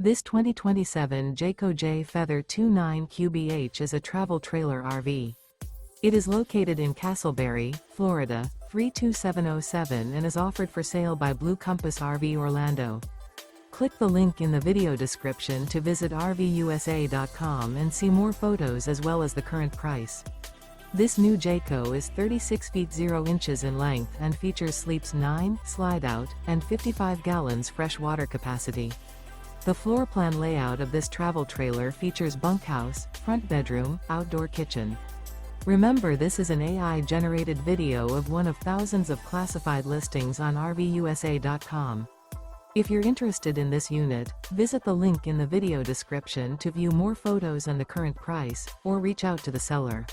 This 2027 Jayco Jay Feather 29QBH is a travel trailer RV. It is located in Casselberry, Florida, 32707 and is offered for sale by Blue Compass RV Orlando. Click the link in the video description to visit RVUSA.com and see more photos as well as the current price. This new Jayco is 36 feet 0 inches in length and features sleeps 9, slide-out, and 55 gallons fresh water capacity. The floor plan layout of this travel trailer features bunkhouse, front bedroom, outdoor kitchen. Remember, this is an AI-generated video of one of thousands of classified listings on RVUSA.com. If you're interested in this unit, visit the link in the video description to view more photos and the current price, or reach out to the seller.